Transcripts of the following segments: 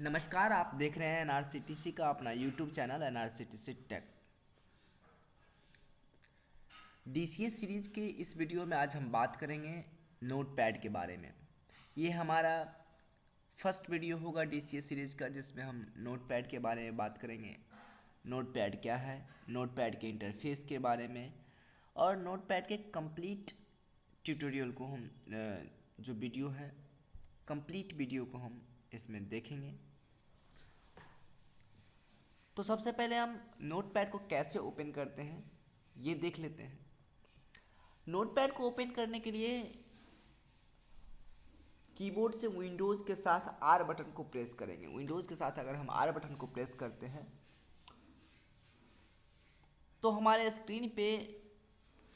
नमस्कार। आप देख रहे हैं एनआरसीटीसी का अपना YouTube channel NRCTC tech. DCS series के इस वीडियो में आज हम बात करेंगे नोट पैड के बारे में। ये हमारा फर्स्ट वीडियो होगा डीसीएस सीरीज़ का जिसमें हम नोट पैड के बारे में बात करेंगे। नोट पैड क्या है, नोट पैड के इंटरफेस के बारे में और नोट पैड के कंप्लीट ट्यूटोरियल को हम जो वीडियो है कंप्लीट वीडियो को हम इसमें देखेंगे। तो सबसे पहले हम नोटपैड को कैसे ओपन करते हैं ये देख लेते हैं। नोटपैड को ओपन करने के लिए कीबोर्ड से विंडोज़ के साथ आर बटन को प्रेस करेंगे। विंडोज़ के साथ अगर हम आर बटन को प्रेस करते हैं तो हमारे स्क्रीन पे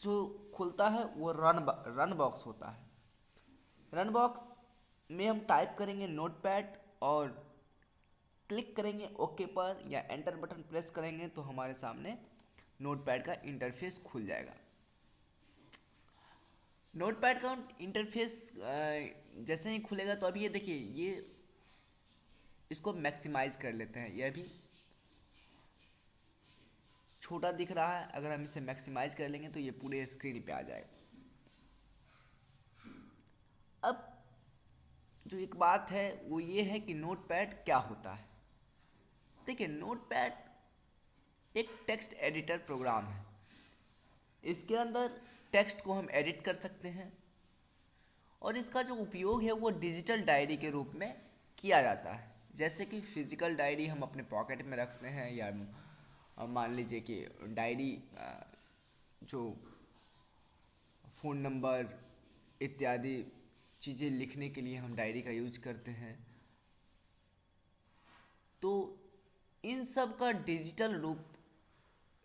जो खुलता है वो रन बॉक्स होता है। रन बॉक्स में हम टाइप करेंगे नोटपैड और क्लिक करेंगे ओके पर या एंटर बटन प्रेस करेंगे तो हमारे सामने नोटपैड का इंटरफेस खुल जाएगा। नोटपैड का इंटरफेस जैसे ही खुलेगा तो अभी ये देखिए, ये इसको मैक्सिमाइज कर लेते हैं। ये अभी छोटा दिख रहा है, अगर हम इसे मैक्सिमाइज कर लेंगे तो ये पूरे स्क्रीन पे आ जाएगा। अब जो एक बात है वो ये है कि नोटपैड क्या होता है। देखिए, नोटपैड एक टेक्स्ट एडिटर प्रोग्राम है। इसके अंदर टेक्स्ट को हम एडिट कर सकते हैं और इसका जो उपयोग है वो डिजिटल डायरी के रूप में किया जाता है। जैसे कि फिजिकल डायरी हम अपने पॉकेट में रखते हैं या मान लीजिए कि डायरी जो फ़ोन नंबर इत्यादि चीज़ें लिखने के लिए हम डायरी का यूज करते हैं, तो इन सब का डिजिटल रूप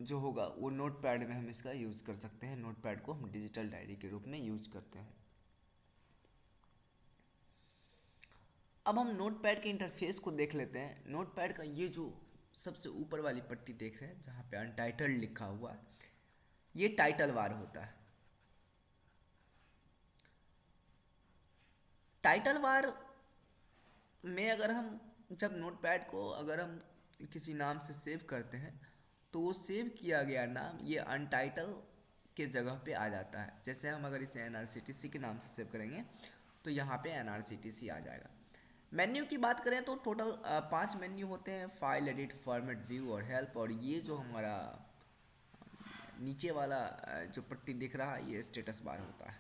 जो होगा वो नोटपैड में हम इसका यूज़ कर सकते हैं। नोटपैड को हम डिजिटल डायरी के रूप में यूज करते हैं। अब हम नोटपैड के इंटरफेस को देख लेते हैं। नोटपैड का ये जो सबसे ऊपर वाली पट्टी देख रहे हैं जहाँ पे अनटाइटल्ड लिखा हुआ है, ये टाइटल बार होता है। टाइटल बार में अगर हम जब नोटपैड को अगर हम किसी नाम से सेव करते हैं तो वो सेव किया गया नाम ये अनटाइटल के जगह पे आ जाता है। जैसे हम अगर इसे एनआरसीटीसी के नाम से सेव करेंगे तो यहाँ पे एनआरसीटीसी आ जाएगा। मेन्यू की बात करें तो टोटल 5 मेन्यू होते हैं: फाइल, एडिट, फॉर्मेट, व्यू और हेल्प। और ये जो हमारा नीचे वाला जो पट्टी दिख रहा है ये स्टेटस बार होता है।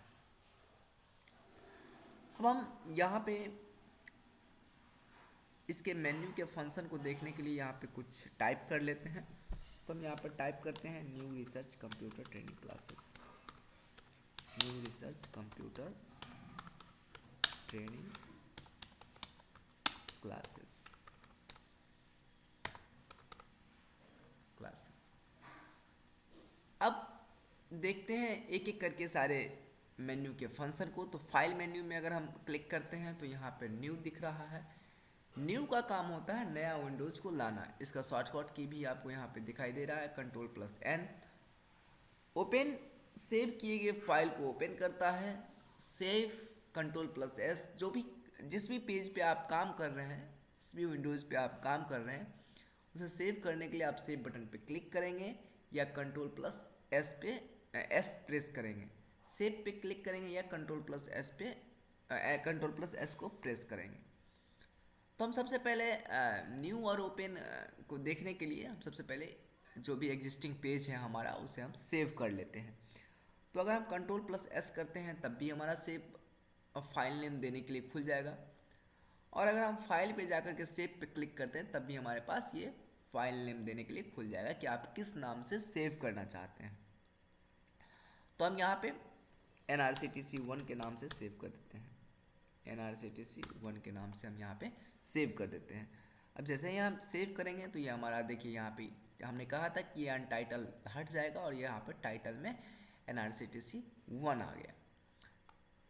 अब हम यहाँ पे इसके मेन्यू के फंक्शन को देखने के लिए यहाँ पे कुछ टाइप कर लेते हैं। तो हम यहाँ पर टाइप करते हैं new research computer training classes, new research computer training classes. अब देखते हैं एक एक करके सारे मेन्यू के फंक्शन को। तो फाइल मेन्यू में अगर हम क्लिक करते हैं तो यहाँ पे न्यू दिख रहा है। न्यू का काम होता है नया विंडोज़ को लाना। इसका शॉर्टकट की भी आपको यहाँ पे दिखाई दे रहा है, Ctrl+N। ओपन सेव किए गए फाइल को ओपन करता है। Save Ctrl+S। जो भी जिस भी पेज पे आप काम कर रहे हैं, जिस भी विंडोज़ पे आप काम कर रहे हैं उसे सेव करने के लिए आप सेव बटन पे क्लिक करेंगे या Ctrl+S पे एस प्रेस करेंगे। सेव पे क्लिक करेंगे या Ctrl+S पे Ctrl+S को प्रेस करेंगे। तो हम सबसे पहले न्यू और ओपन को देखने के लिए हम सबसे पहले जो भी एग्जिस्टिंग पेज है हमारा उसे हम सेव कर लेते हैं। तो अगर हम Ctrl+S करते हैं तब भी हमारा सेव फाइल नेम देने के लिए खुल जाएगा। और अगर हम फाइल पे जाकर के सेव पे क्लिक करते हैं तब भी हमारे पास ये फाइल नेम देने के लिए खुल जाएगा कि आप किस नाम से सेव करना चाहते हैं। तो हम यहाँ पे NRCTC1 के नाम से सेव कर देते हैं। NRCTC1 के नाम से हम यहाँ पे सेव कर देते हैं। अब जैसे ही हम सेव करेंगे तो ये हमारा देखिए यहाँ पे हमने कहा था कि ये अनटाइटल हट जाएगा और ये यहाँ पर टाइटल में NRCTC1 आ गया।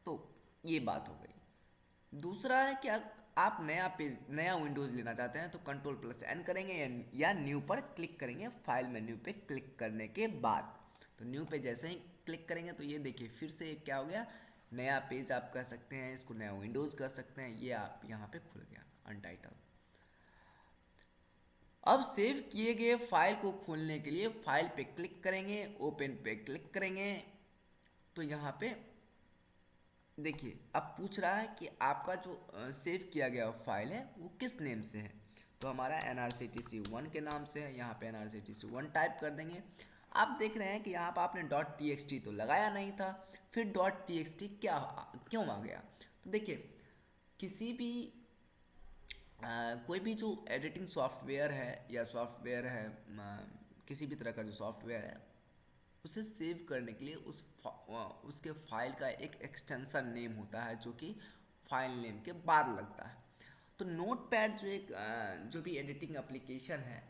तो ये बात हो गई। दूसरा है कि आप नया पेज नया विंडोज़ लेना चाहते हैं तो Ctrl+N करेंगे या न्यू पर क्लिक करेंगे। फाइल मेन्यू पे क्लिक करने के बाद तो न्यू पे जैसे ही क्लिक करेंगे तो ये देखिए फिर से एक क्या हो गया, नया पेज आप कह सकते हैं, इसको नया विंडोज़ कर सकते हैं। ये आप यहाँ पे खुल गया अनटाइटल। अब सेव किए गए फाइल को खोलने के लिए फाइल पे क्लिक करेंगे, ओपन पे क्लिक करेंगे। तो यहाँ पे देखिए अब पूछ रहा है कि आपका जो सेव किया गया फाइल है वो किस नेम से है। तो हमारा nrctc1 के नाम से है, यहाँ पे nrctc1 टाइप कर देंगे। आप देख रहे हैं कि यहाँ पर आपने .txt तो लगाया नहीं था, फिर .txt क्या क्यों आ गया। तो देखिए किसी भी कोई भी जो एडिटिंग सॉफ्टवेयर है या सॉफ्टवेयर है, किसी भी तरह का जो सॉफ्टवेयर है, उसे सेव करने के लिए उसके फाइल का एक एक्सटेंशन नेम होता है जो कि फाइल नेम के बाद लगता है। तो नोटपैड जो एक जो भी एडिटिंग एप्लीकेशन है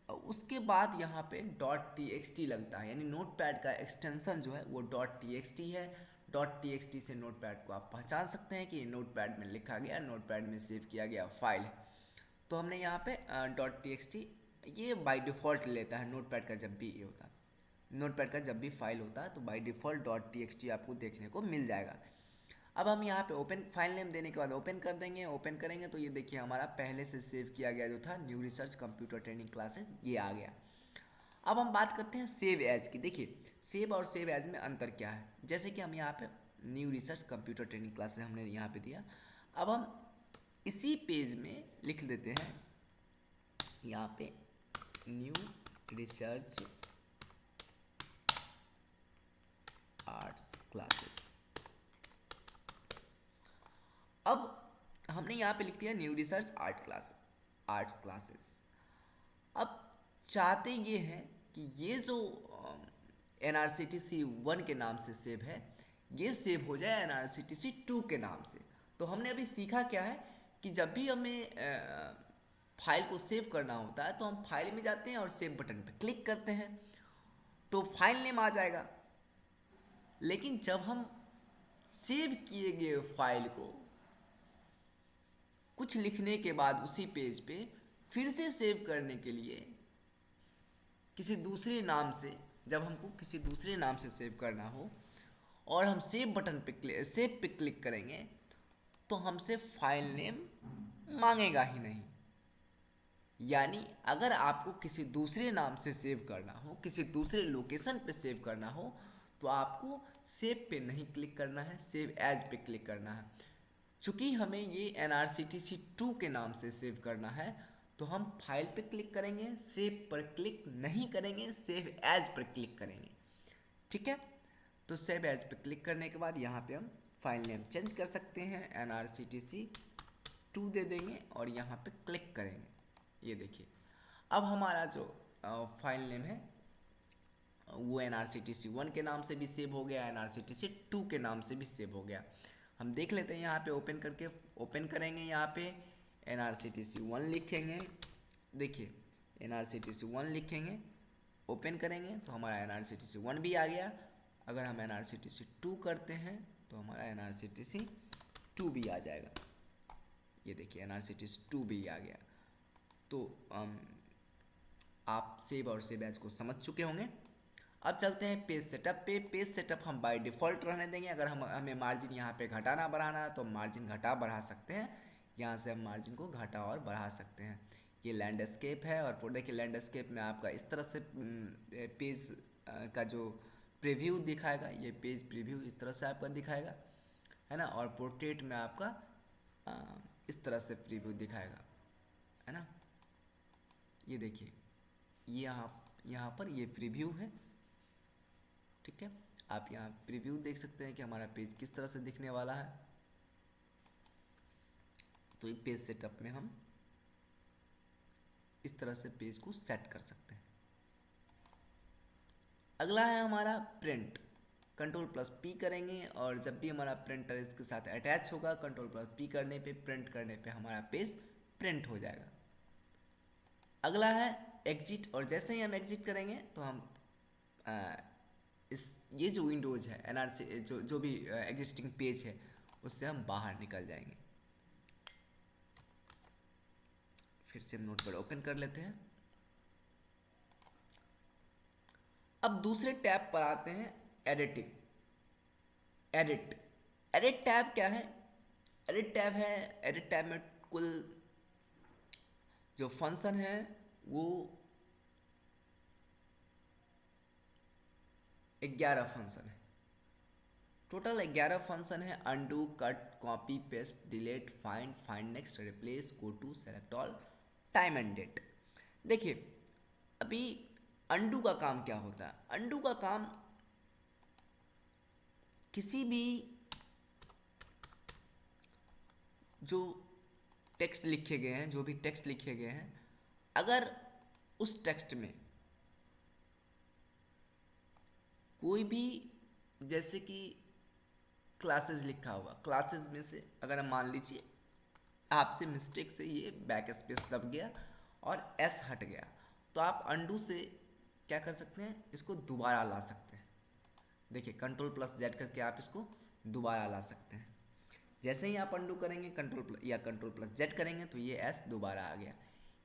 उसके बाद यहाँ पे .txt लगता है, यानी नोटपैड का एक्सटेंशन जो है वो .txt है। .txt से नोटपैड को आप पहचान सकते हैं कि ये नोटपैड में लिखा गया, नोटपैड में सेव किया गया फाइल है। तो हमने यहाँ पे .txt ये बाय डिफ़ॉल्ट लेता है नोटपैड का, जब भी ये होता है नोटपैड का जब भी फाइल होता है तो बाय डिफ़ॉल्ट .txt आपको देखने को मिल जाएगा। अब हम यहाँ पे ओपन फाइल नेम देने के बाद ओपन कर देंगे। ओपन करेंगे तो ये देखिए हमारा पहले से सेव किया गया जो था new research computer training classes, ये आ गया। अब हम बात करते हैं सेव एज की। देखिए सेव और सेव एज में अंतर क्या है। जैसे कि हम यहाँ पे new research computer training classes हमने यहाँ पे दिया। अब हम इसी पेज में लिख देते हैं यहाँ पे न्यू रिसर्च आर्ट्स क्लासेस। अब हमने यहाँ पे लिख दिया न्यू रिसर्च आर्ट्स क्लासेस। अब चाहते ये हैं कि ये जो nrctc1 के नाम से सेव है ये सेव हो जाए nrctc2 के नाम से। तो हमने अभी सीखा क्या है कि जब भी हमें फाइल को सेव करना होता है तो हम फाइल में जाते हैं और सेव बटन पर क्लिक करते हैं तो फाइल नेम आ जाएगा। लेकिन जब हम सेव किए गए फाइल को कुछ लिखने के बाद उसी पेज पे फिर से सेव करने के लिए किसी दूसरे नाम से, जब हमको किसी दूसरे नाम से सेव करना हो और हम सेव बटन पे सेव पे क्लिक करेंगे तो हमसे फाइल नेम मांगेगा ही नहीं। यानी अगर आपको किसी दूसरे नाम से सेव करना हो, किसी दूसरे लोकेशन पे सेव करना हो तो आपको सेव पे नहीं क्लिक करना है, सेव एज पे क्लिक करना है। चूँकि हमें ये nrctc2 के नाम से सेव करना है तो हम फाइल पे क्लिक करेंगे, सेव पर क्लिक नहीं करेंगे, सेव एज पर क्लिक करेंगे। ठीक है, तो सेव एज पर क्लिक करने के बाद यहाँ पे हम फाइल नेम चेंज कर सकते हैं, nrctc2 दे देंगे और यहाँ पे क्लिक करेंगे। ये देखिए अब हमारा जो फाइल नेम है वो nrctc1 के नाम से भी सेव हो गया, nrctc2 के नाम से भी सेव हो गया। हम देख लेते हैं यहाँ पे ओपन करके, ओपन करेंगे यहाँ पे nrctc1 लिखेंगे। देखिए nrctc1 लिखेंगे, ओपन करेंगे तो हमारा nrctc1 भी आ गया। अगर हम nrctc2 करते हैं तो हमारा nrctc2 भी आ जाएगा। ये देखिए nrctc2 भी आ गया। तो आप सेव और सेव एज को समझ चुके होंगे। अब चलते हैं पेज सेटअप पे। पेज सेटअप हम बाय डिफ़ॉल्ट रहने देंगे। अगर हमें मार्जिन यहाँ पे घटाना बढ़ाना है तो मार्जिन घटा बढ़ा सकते हैं, यहाँ से हम मार्जिन को घटा और बढ़ा सकते हैं। ये लैंडस्केप है और देखिए लैंडस्केप में आपका इस तरह से पेज का जो प्रीव्यू दिखाएगा, ये पेज प्रीव्यू इस तरह से आपका दिखाएगा, है ना। और पोर्ट्रेट में आपका इस तरह से प्रीव्यू दिखाएगा, है ना। ये देखिए ये यहाँ पर ये प्रीव्यू है। ठीक है, आप यहाँ प्रीव्यू देख सकते हैं कि हमारा पेज किस तरह से दिखने वाला है। तो ये पेज सेटअप में हम इस तरह से पेज को सेट कर सकते हैं। अगला है हमारा प्रिंट। Ctrl+P करेंगे और जब भी हमारा प्रिंटर इसके साथ अटैच होगा Ctrl+P करने पे, प्रिंट करने पे हमारा पेज प्रिंट हो जाएगा। अगला है एग्जिट, और जैसे ही हम एग्जिट करेंगे तो हम ये जो विंडोज़ है एनआरसी जो भी एग्जिस्टिंग पेज है उससे हम बाहर निकल जाएंगे। फिर से हम नोटपैड ओपन कर लेते हैं। अब दूसरे टैब पर आते हैं, एडिटिंग। एडिट टैब क्या है? एडिट टैब में कुल जो फंक्शन है वो 11 फंक्शन है, टोटल 11 फंक्शन है। Undo, cut, copy, paste, delete, find, find next, replace, go to, select all, time and date. देखिए अभी अनडू का काम क्या होता है? अनडू का काम किसी भी जो टेक्स्ट लिखे गए हैं, जो भी टेक्स्ट लिखे गए हैं, अगर उस टेक्स्ट में कोई भी, जैसे कि क्लासेस लिखा होगा, क्लासेस में से अगर हम मान लीजिए आपसे मिस्टेक से ये बैक स्पेस दब गया और एस हट गया, तो आप अंडू से क्या कर सकते हैं, इसको दोबारा ला सकते हैं। देखिए कंट्रोल प्लस जेड करके आप इसको दोबारा ला सकते हैं। जैसे ही आप अंडू करेंगे कंट्रोल प्लस जेड करेंगे तो ये एस दोबारा आ गया।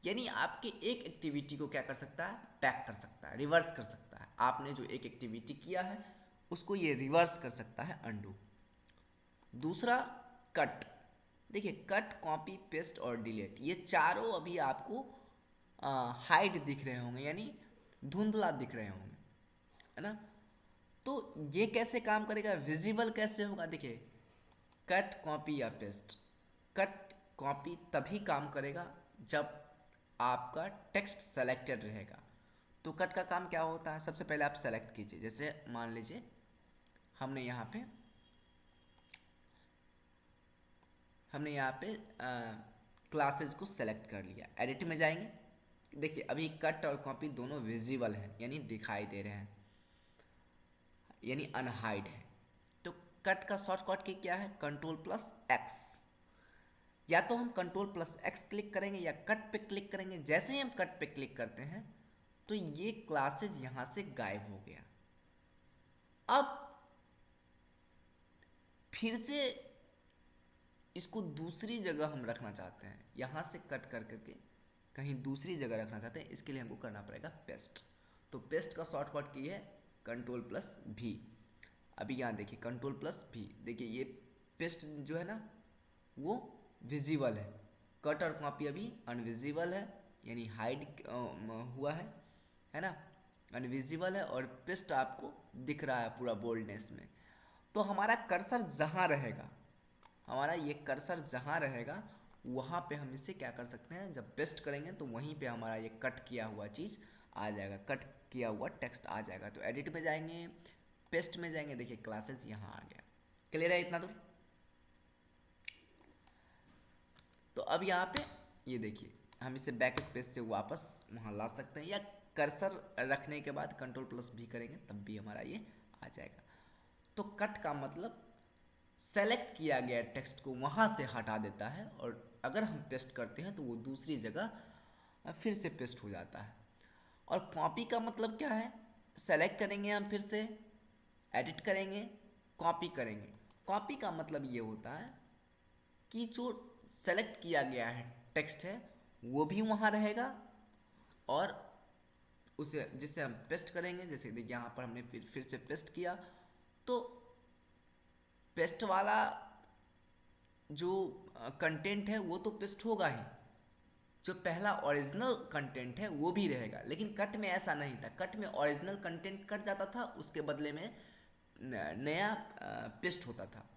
यानी आपके एक एक्टिविटी को क्या कर सकता है, बैक कर सकता है, रिवर्स कर सकता है। आपने जो एक एक्टिविटी किया है उसको ये रिवर्स कर सकता है अंडू। दूसरा कट, देखिए कट, कॉपी, पेस्ट और डिलीट, ये चारों अभी आपको हाइड दिख रहे होंगे, यानी धुंधला दिख रहे होंगे, है ना। तो ये कैसे काम करेगा, विजिबल कैसे होगा? देखिए कट, कॉपी या पेस्ट, कट कॉपी तभी काम करेगा जब आपका टेक्स्ट सेलेक्टेड रहेगा। तो कट का काम क्या होता है, सबसे पहले आप सेलेक्ट कीजिए। जैसे मान लीजिए हमने यहाँ पे क्लासेज को सेलेक्ट कर लिया, एडिट में जाएंगे। देखिए अभी कट और कॉपी दोनों विजिबल हैं, यानी दिखाई दे रहे हैं, यानी अनहाइड है। तो कट का शॉर्टकट की क्या है, कंट्रोल प्लस एक्स। या तो हम कंट्रोल प्लस एक्स क्लिक करेंगे या कट पे क्लिक करेंगे। जैसे ही हम कट पे क्लिक करते हैं तो ये क्लासेज यहाँ से गायब हो गया। अब फिर से इसको दूसरी जगह हम रखना चाहते हैं, यहाँ से कट कर करके कहीं दूसरी जगह रखना चाहते हैं, इसके लिए हमको करना पड़ेगा पेस्ट। तो पेस्ट का शॉर्टकट की है कंट्रोल प्लस भी। अभी यहाँ देखिए कंट्रोल प्लस भी, देखिए ये पेस्ट जो है ना वो विजिबल है, कट और कॉपी अभी अनविजिबल है, यानी हाइड हुआ है ना, अनविजिबल है। और पेस्ट आपको दिख रहा है पूरा बोल्डनेस में। तो हमारा कर्सर जहाँ रहेगा, हमारा ये कर्सर जहाँ रहेगा वहाँ पे हम इसे क्या कर सकते हैं, जब पेस्ट करेंगे तो वहीं पे हमारा ये कट किया हुआ चीज़ आ जाएगा, कट किया हुआ टेक्स्ट आ जाएगा। तो एडिट में जाएंगे, पेस्ट में जाएंगे, देखिए क्लासेस यहाँ आ गया। क्लियर है इतना दूर? तो अब यहाँ पे ये देखिए हम इसे बैक स्पेस से वापस वहाँ ला सकते हैं, या कर्सर रखने के बाद कंट्रोल प्लस भी करेंगे तब भी हमारा ये आ जाएगा। तो कट का मतलब सेलेक्ट किया गया टेक्स्ट को वहाँ से हटा देता है, और अगर हम पेस्ट करते हैं तो वो दूसरी जगह फिर से पेस्ट हो जाता है। और कॉपी का मतलब क्या है, सेलेक्ट करेंगे हम, फिर से एडिट करेंगे, कॉपी करेंगे। कॉपी का मतलब ये होता है कि जो सेलेक्ट किया गया है टेक्स्ट है वो भी वहाँ रहेगा, और उसे जिसे हम पेस्ट करेंगे, जैसे देखिए यहाँ पर हमने फिर से पेस्ट किया, तो पेस्ट वाला जो कंटेंट है वो तो पेस्ट होगा ही, जो पहला ओरिजिनल कंटेंट है वो भी रहेगा। लेकिन कट में ऐसा नहीं था, कट में ओरिजिनल कंटेंट कट जाता था, उसके बदले में नया पेस्ट होता था।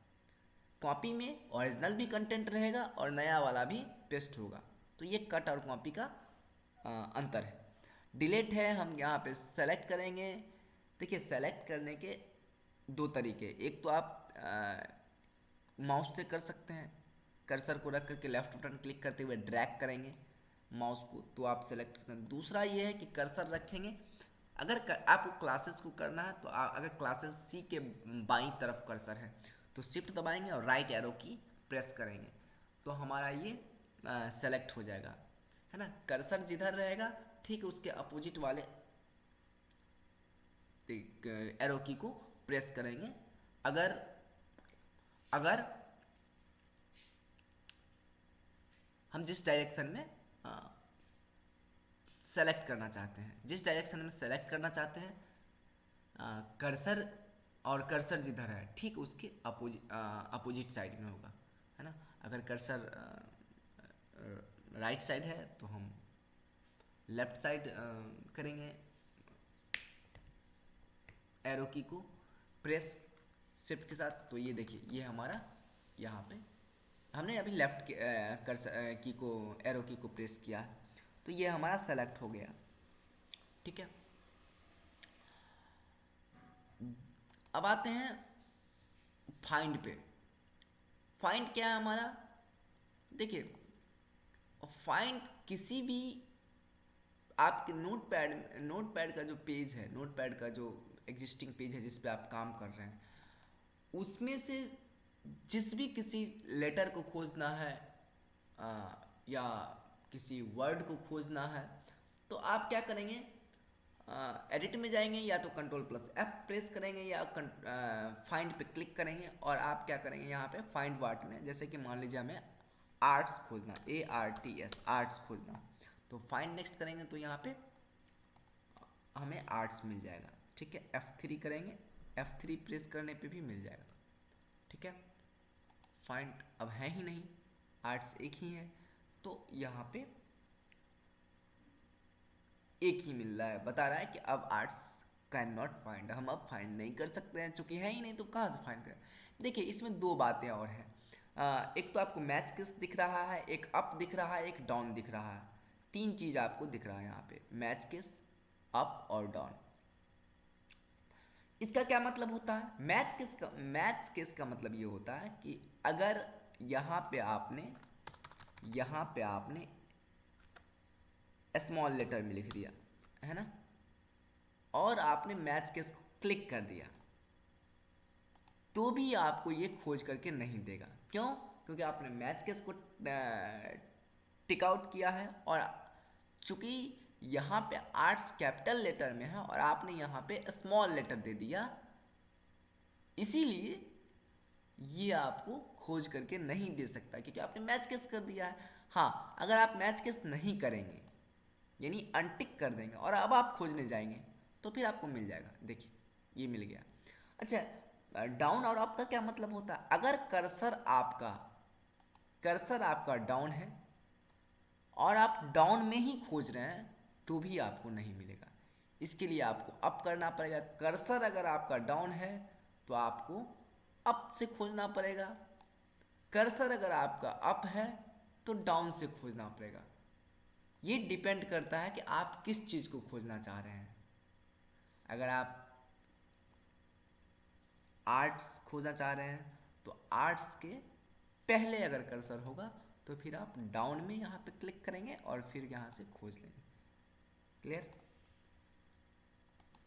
कॉपी में ओरिजिनल भी कंटेंट रहेगा और नया वाला भी पेस्ट होगा। तो ये कट और कॉपी का अंतर है। डिलीट है, हम यहाँ पे सेलेक्ट करेंगे। देखिए सेलेक्ट करने के दो तरीके, एक तो आप माउस से कर सकते हैं, कर्सर को रख करके लेफ्ट बटन क्लिक करते हुए ड्रैग करेंगे माउस को तो आप सेलेक्ट करते हैं। दूसरा ये है कि कर्सर रखेंगे, अगर आपको क्लासेस को करना है तो अगर क्लासेस सी के बाईं तरफ कर्सर है तो शिफ्ट दबाएंगे और राइट एरो की प्रेस करेंगे तो हमारा ये सेलेक्ट हो जाएगा, है ना। कर्सर जिधर रहेगा ठीक उसके अपोजिट वाले एरो की को प्रेस करेंगे। अगर अगर हम जिस डायरेक्शन में सेलेक्ट करना चाहते हैं, जिस डायरेक्शन में सेलेक्ट करना चाहते हैं कर्सर, और कर्सर जिधर है ठीक उसके अपोजिट साइड में होगा, है ना। अगर कर्सर राइट साइड है तो हम लेफ्ट साइड करेंगे एरो की को प्रेस शिफ्ट के साथ, तो ये देखिए ये हमारा यहाँ पे हमने अभी लेफ्ट की को एरो की को प्रेस किया, तो ये हमारा सेलेक्ट हो गया। ठीक है, अब आते हैं फाइंड पे। फाइंड क्या है हमारा, देखिए फाइंड किसी भी आपके नोट पैड का जो पेज है, नोट पैड का जो एग्जिस्टिंग पेज है जिस पे आप काम कर रहे हैं, उसमें से जिस भी किसी लेटर को खोजना है या किसी वर्ड को खोजना है, तो आप क्या करेंगे, एडिट में जाएंगे या तो कंट्रोल प्लस एफ प्रेस करेंगे या फाइंड पे क्लिक करेंगे और आप क्या करेंगे यहाँ पे फाइंड वर्ड में, जैसे कि मान लीजिए हमें आर्ट्स खोजना, ARTS आर्ट्स खोजना, तो फाइंड नेक्स्ट करेंगे तो यहाँ पे हमें आर्ट्स मिल जाएगा। ठीक है, F3 करेंगे, F3 प्रेस करने पे भी मिल जाएगा। ठीक है, फाइंड अब है ही नहीं, आर्ट्स एक ही है, तो यहाँ पे एक ही मिल रहा है, बता रहा है कि अब आर्ट्स कैन नॉट फाइंड, हम अब फाइंड नहीं कर सकते हैं, चूंकि है ही नहीं तो कहाँ से फाइंड करें। देखिए इसमें दो बातें और हैं, एक तो आपको मैच किस दिख रहा है, एक अप दिख रहा है, एक डाउन दिख रहा है, तीन चीज़ आपको दिख रहा है यहाँ पे, मैच किस, अप और डाउन। इसका क्या मतलब होता है, मैच किस का मतलब ये होता है कि अगर यहाँ पे आपने स्मॉल लेटर में लिख दिया है ना, और आपने मैच केस को क्लिक कर दिया, तो भी आपको ये खोज करके नहीं देगा। क्यों? क्योंकि आपने मैच केस को टिक आउट किया है, और चूंकि यहाँ पे आर्ट्स कैपिटल लेटर में है और आपने यहाँ पे स्मॉल लेटर दे दिया, इसीलिए ये आपको खोज करके नहीं दे सकता, क्योंकि आपने मैच केस कर दिया है। हाँ, अगर आप मैच केस नहीं करेंगे यानी अनटिक कर देंगे और अब आप खोजने जाएंगे, तो फिर आपको मिल जाएगा। देखिए ये मिल गया। अच्छा, डाउन और अप का क्या मतलब होता है, अगर कर्सर आपका डाउन है और आप डाउन में ही खोज रहे हैं, तो भी आपको नहीं मिलेगा। इसके लिए आपको अप करना पड़ेगा। कर्सर अगर आपका डाउन है तो आपको अप से खोजना पड़ेगा, कर्सर अगर आपका अप है तो डाउन से खोजना पड़ेगा। ये डिपेंड करता है कि आप किस चीज़ को खोजना चाह रहे हैं। अगर आप आर्ट्स खोजना चाह रहे हैं तो आर्ट्स के पहले अगर कर्सर होगा तो फिर आप डाउन में यहाँ पे क्लिक करेंगे और फिर यहाँ से खोज लेंगे। क्लियर?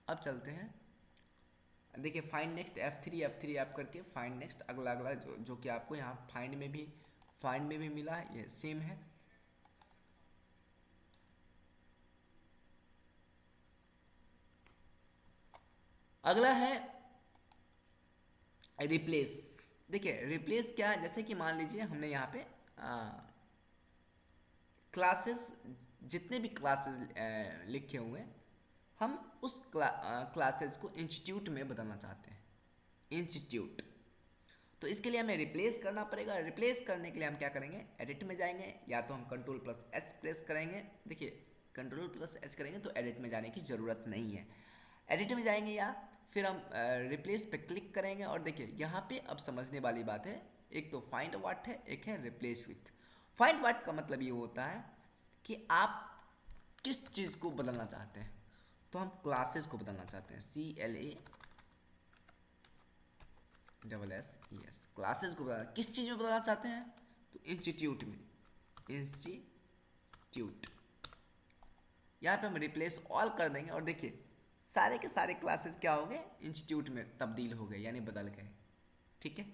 अब चलते हैं, देखिए फाइंड नेक्स्ट F3 आप करके फाइंड नेक्स्ट अगला जो कि आपको यहाँ फाइंड में भी मिला है, ये सेम है। अगला है रिप्लेस। देखिए रिप्लेस क्या है, जैसे कि मान लीजिए हमने यहाँ पे क्लासेस, जितने भी क्लासेस लिखे हुए हैं, हम उस क्लासेस को इंस्टीट्यूट में बदलना चाहते हैं, इंस्टीट्यूट। तो इसके लिए हमें रिप्लेस करना पड़ेगा। रिप्लेस करने के लिए हम क्या करेंगे, एडिट में जाएंगे या तो हम कंट्रोल प्लस एच प्रेस करेंगे। देखिए कंट्रोल प्लस एच करेंगे तो एडिट में जाने की ज़रूरत नहीं है, एडिट में जाएंगे या फिर हम रिप्लेस पे क्लिक करेंगे। और देखिए यहाँ पे अब समझने वाली बात है, एक तो फाइंड व्हाट है, एक है रिप्लेस विथ। फाइंड व्हाट का मतलब ये होता है कि आप किस चीज़ को बदलना चाहते हैं, तो हम क्लासेस को बदलना चाहते हैं, CLASSES, क्लासेस को बदलना। किस चीज़ में बदलना चाहते हैं, तो इंस्टीट्यूट में, इंस्टीट्यूट। यहाँ पे हम रिप्लेस ऑल कर देंगे और देखिए सारे के सारे क्लासेस क्या हो गए, इंस्टीट्यूट में तब्दील हो गए, यानी बदल गए। ठीक है,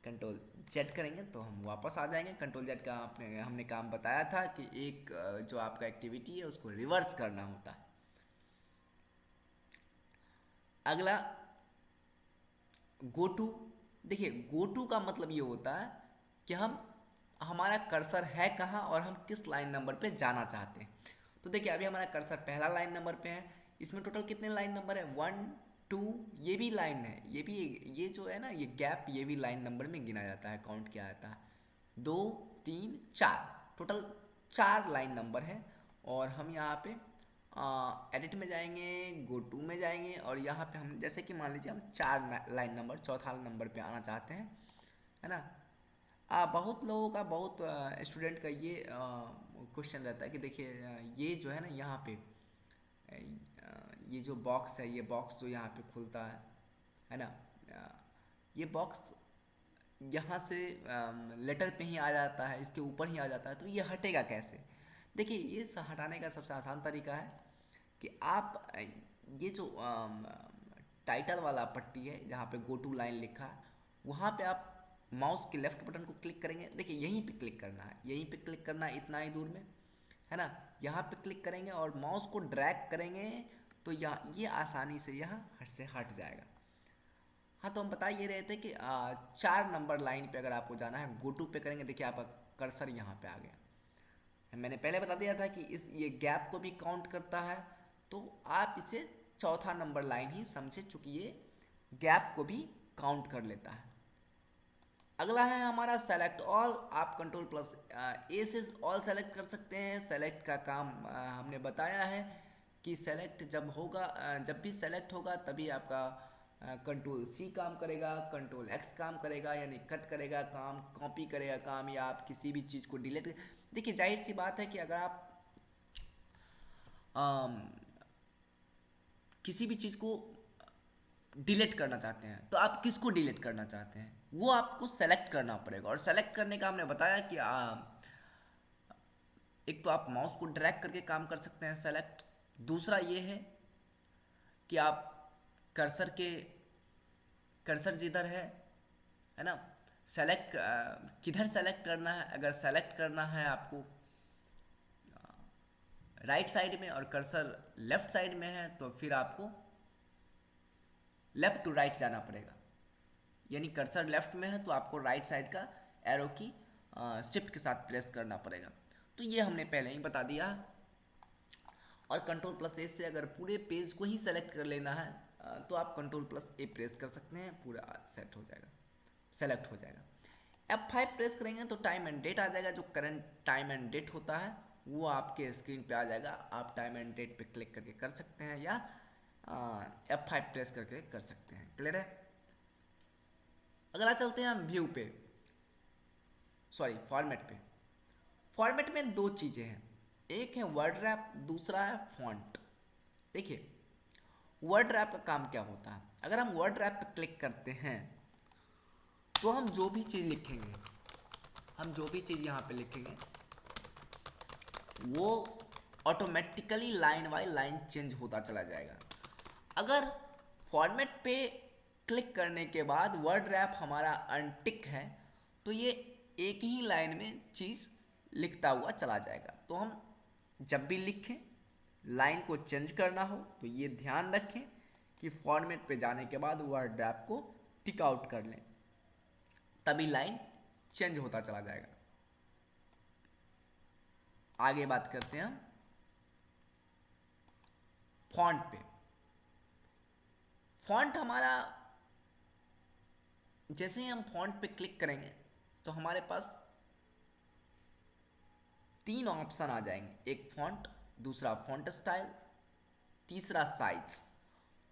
कंट्रोल जेड करेंगे तो हम वापस आ जाएंगे। कंट्रोल जेड का हमने काम बताया था कि एक जो आपका एक्टिविटी है उसको रिवर्स करना होता है। अगला गो टू। देखिए गो टू का मतलब ये होता है कि हमारा कर्सर है कहाँ और हम किस लाइन नंबर पे जाना चाहते हैं। तो देखिए अभी हमारा कर्सर पहला लाइन नंबर पे है, इसमें टोटल कितने लाइन नंबर है, 1 2, ये भी लाइन है, ये जो है ना ये गैप, ये भी लाइन नंबर में गिना जाता है, काउंट किया जाता है। 2 3 4, टोटल 4 लाइन नंबर है और हम यहाँ पे एडिट में जाएंगे, गो टू में जाएंगे, और यहाँ पे हम जैसे कि मान लीजिए हम लाइन नंबर चौथा नंबर पे आना चाहते हैं, है ना। बहुत लोगों का, बहुत स्टूडेंट का ये क्वेश्चन रहता है कि देखिए ये जो है ना यहाँ पे ये जो बॉक्स है, ये बॉक्स जो यहाँ पे खुलता है ना, ये बॉक्स यहाँ से लेटर पे ही आ जाता है, इसके ऊपर ही आ जाता है, तो ये हटेगा कैसे। देखिए ये हटाने का सबसे आसान तरीका है कि आप ये जो टाइटल वाला पट्टी है जहाँ पे गो टू लाइन लिखा है, वहाँ पे आप माउस के लेफ्ट बटन को क्लिक करेंगे। देखिए यहीं पे क्लिक करना है, यहीं पे क्लिक करना है, इतना ही दूर में, है ना। यहाँ पे क्लिक करेंगे और माउस को ड्रैग करेंगे तो यहाँ ये आसानी से यहाँ से हट जाएगा। हाँ, तो हम बता ये रहे थे कि 4 नंबर लाइन पे अगर आपको जाना है, गो टू पे करेंगे, देखिए आपका कर्सर यहाँ पे आ गया। मैंने पहले बता दिया था कि इस ये गैप को भी काउंट करता है, तो आप इसे चौथा नंबर लाइन ही समझे, चूँकि ये गैप को भी काउंट कर लेता है। अगला है हमारा सेलेक्ट ऑल। आप कंट्रोल प्लस ए से ऑल सेलेक्ट कर सकते हैं। सेलेक्ट का काम हमने बताया है कि सेलेक्ट जब होगा, जब भी सेलेक्ट होगा तभी आपका कंट्रोल सी काम करेगा, कंट्रोल एक्स काम करेगा, यानी कट करेगा काम, कॉपी करेगा काम, या आप किसी भी चीज़ को डिलीट। देखिए जाहिर सी बात है कि अगर आप अम, किसी भी चीज़ को डिलीट करना चाहते हैं तो आप किसको डिलीट करना चाहते हैं वो आपको सेलेक्ट करना पड़ेगा। और सेलेक्ट करने का हमने बताया कि एक तो आप माउस को ड्रैग करके काम कर सकते हैं सेलेक्ट, दूसरा ये है कि आप कर्सर के कर्सर जिधर है ना, सेलेक्ट किधर सेलेक्ट करना है। अगर सेलेक्ट करना है आपको राइट साइड में और कर्सर लेफ्ट साइड में है तो फिर आपको लेफ्ट टू राइट जाना पड़ेगा, यानी कर्सर लेफ्ट में है तो आपको राइट साइड का एरो की शिफ्ट के साथ प्रेस करना पड़ेगा। तो ये हमने पहले ही बता दिया। और कंट्रोल प्लस ए से अगर पूरे पेज को ही सेलेक्ट कर लेना है तो आप कंट्रोल प्लस ए प्रेस कर सकते हैं, पूरा सेट हो जाएगा, सेलेक्ट हो जाएगा। F5 प्रेस करेंगे तो टाइम एंड डेट आ जाएगा। जो करंट टाइम एंड डेट होता है वो आपके स्क्रीन पे आ जाएगा। आप टाइम एंड डेट पे क्लिक करके कर सकते हैं या F5 प्रेस करके कर सकते हैं। क्लियर है। अगला चलते हैं हम व्यू पे, सॉरी फॉर्मेट पे। फॉर्मेट में दो चीज़ें हैं, एक है वर्ड रैप, दूसरा है फॉन्ट। देखिए वर्ड रैप का काम क्या होता है। अगर हम वर्ड रैप पे क्लिक करते हैं तो हम जो भी चीज़ लिखेंगे, हम जो भी चीज़ यहाँ पे लिखेंगे वो automatically line by line change होता चला जाएगा। अगर फॉर्मेट पे क्लिक करने के बाद वर्ड रैप हमारा अनटिक है तो ये एक ही लाइन में चीज़ लिखता हुआ चला जाएगा। तो हम जब भी लिखें, लाइन को चेंज करना हो तो ये ध्यान रखें कि फॉर्मेट पे जाने के बाद वर्ड रैप को टिक आउट कर लें, तभी लाइन चेंज होता चला जाएगा। आगे बात करते हैं हम फॉन्ट पे। फॉन्ट हमारा, जैसे ही हम फॉन्ट पे क्लिक करेंगे तो हमारे पास 3 ऑप्शन आ जाएंगे, एक फॉन्ट, दूसरा फॉन्ट स्टाइल, तीसरा साइज।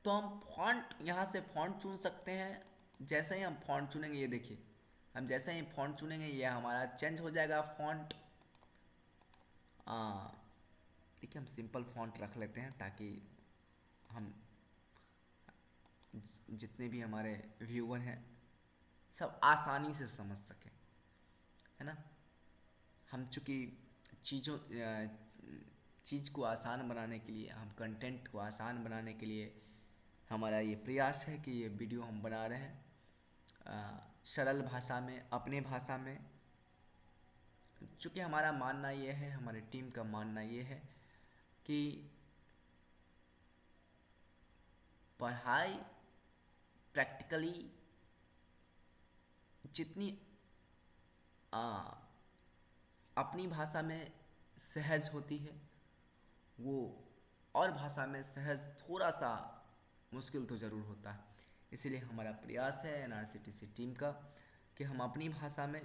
तो हम फॉन्ट यहाँ से फॉन्ट चुन सकते हैं। जैसे ही हम फॉन्ट चुनेंगे, ये देखिए हम जैसे ही फॉन्ट चुनेंगे ये हमारा चेंज हो जाएगा फॉन्ट। देखिए हम सिंपल फॉन्ट रख लेते हैं ताकि हम जितने भी हमारे व्यूअर हैं सब आसानी से समझ सकें, है ना। हम चूँकि चीज़ को आसान बनाने के लिए, हम कंटेंट को आसान बनाने के लिए हमारा ये प्रयास है कि ये वीडियो हम बना रहे हैं सरल भाषा में, अपने भाषा में। चूँकि हमारा मानना ये है, हमारे टीम का मानना ये है कि पढ़ाई प्रैक्टिकली जितनी अपनी भाषा में सहज होती है वो और भाषा में सहज थोड़ा सा मुश्किल तो ज़रूर होता है। इसीलिए हमारा प्रयास है NRCTC टीम का कि हम अपनी भाषा में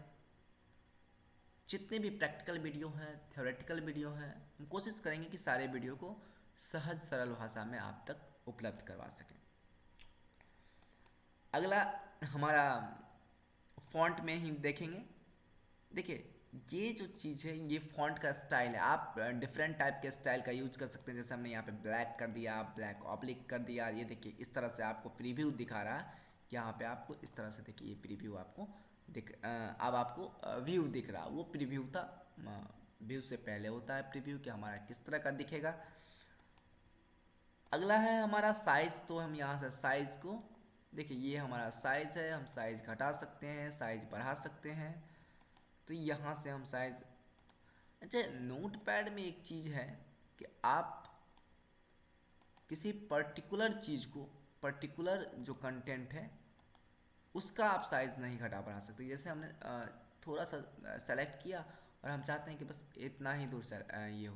जितने भी प्रैक्टिकल वीडियो हैं, थ्योरेटिकल वीडियो हैं, हम कोशिश करेंगे कि सारे वीडियो को सहज सरल भाषा में आप तक उपलब्ध करवा सकें। अगला हमारा फॉन्ट में ही देखेंगे। देखिए ये जो चीज़ है, ये फॉन्ट का स्टाइल है। आप डिफरेंट टाइप के स्टाइल का यूज कर सकते हैं। जैसे हमने यहाँ पे ब्लैक कर दिया, ब्लैक ऑब्लिक कर दिया। ये देखिए इस तरह से आपको प्रीव्यू दिखा रहा है। यहाँ पे आपको इस तरह से देखिए ये प्रीव्यू आपको अब आपको व्यू दिख रहा। वो प्रीव्यू था, व्यू से पहले होता है प्रीव्यू कि हमारा किस तरह का दिखेगा। अगला है हमारा साइज़। तो हम यहाँ से साइज़ को देखिए, ये हमारा साइज़ है। हम साइज़ घटा सकते हैं, साइज़ बढ़ा सकते हैं। तो यहाँ से हम साइज़, अच्छा नोटपैड में एक चीज़ है कि आप किसी पर्टिकुलर चीज़ को, पर्टिकुलर जो कंटेंट है उसका आप साइज़ नहीं घटा बढ़ा सकते। जैसे हमने थोड़ा सा सेलेक्ट किया और हम चाहते हैं कि बस इतना ही दूर से ये हो,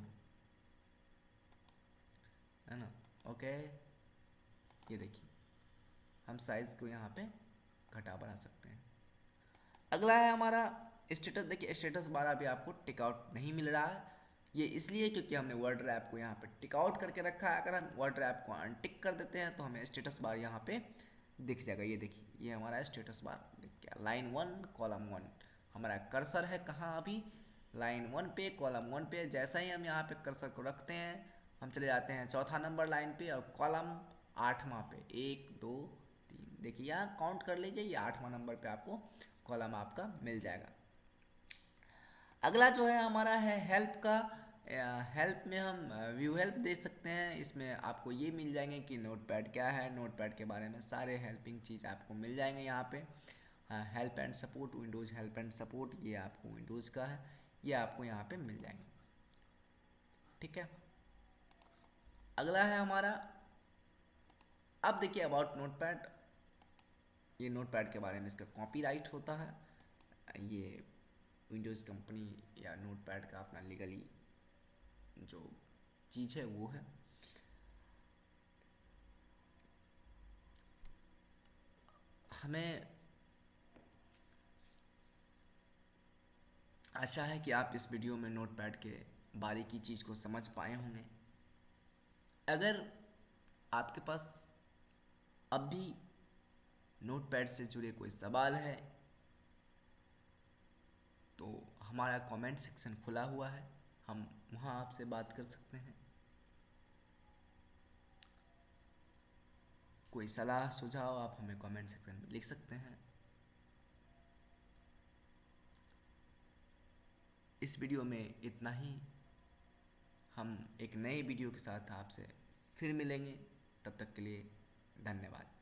है ना। ओके, ये देखिए हम साइज़ को यहाँ पे घटा बढ़ा सकते हैं। अगला है हमारा स्टेटस। देखिए स्टेटस बार अभी आपको टिक आउट नहीं मिल रहा है। ये इसलिए क्योंकि हमने वर्ड रैप को यहाँ पे टिक आउट करके रखा है। अगर हम वर्ड रैप को अनटिक कर देते हैं तो हमें स्टेटस बार यहाँ पे दिख जाएगा। ये देखिए ये हमारा स्टेटस बार दिख गया। लाइन 1 कॉलम 1, हमारा कर्सर है कहाँ अभी, लाइन 1 पे, कॉलम 1 पे। जैसा ही हम यहाँ पे कर्सर को रखते हैं हम चले जाते हैं चौथा नंबर लाइन पे और कॉलम 8वां पे। 1 2 3, देखिए यहाँ काउंट कर लीजिए, ये 8वां नंबर पे आपको कॉलम आपका मिल जाएगा। अगला जो है हमारा है हेल्प का। हेल्प में हम व्यू हेल्प दे सकते हैं। इसमें आपको ये मिल जाएंगे कि नोटपैड क्या है, नोटपैड के बारे में सारे हेल्पिंग चीज़ आपको मिल जाएंगे यहाँ पे। Help and support, Windows help and support, ये आपको विंडोज़ का है, ये आपको यहाँ पे मिल जाएंगे। ठीक है, अगला है हमारा, अब देखिए अबाउट नोटपैड। ये नोटपैड के बारे में इसका कॉपीराइट होता है। ये विंडोज़ कंपनी या नोटपैड का अपना लीगली जो चीज़ है वो है। हमें आशा है कि आप इस वीडियो में नोटपैड के बारीकी चीज़ को समझ पाए होंगे। अगर आपके पास अब भी नोटपैड से जुड़े कोई सवाल है तो हमारा कमेंट सेक्शन खुला हुआ है, हम वहाँ आपसे बात कर सकते हैं। कोई सलाह सुझाव आप हमें कमेंट सेक्शन में लिख सकते हैं। इस वीडियो में इतना ही। हम एक नए वीडियो के साथ आपसे फिर मिलेंगे, तब तक के लिए धन्यवाद।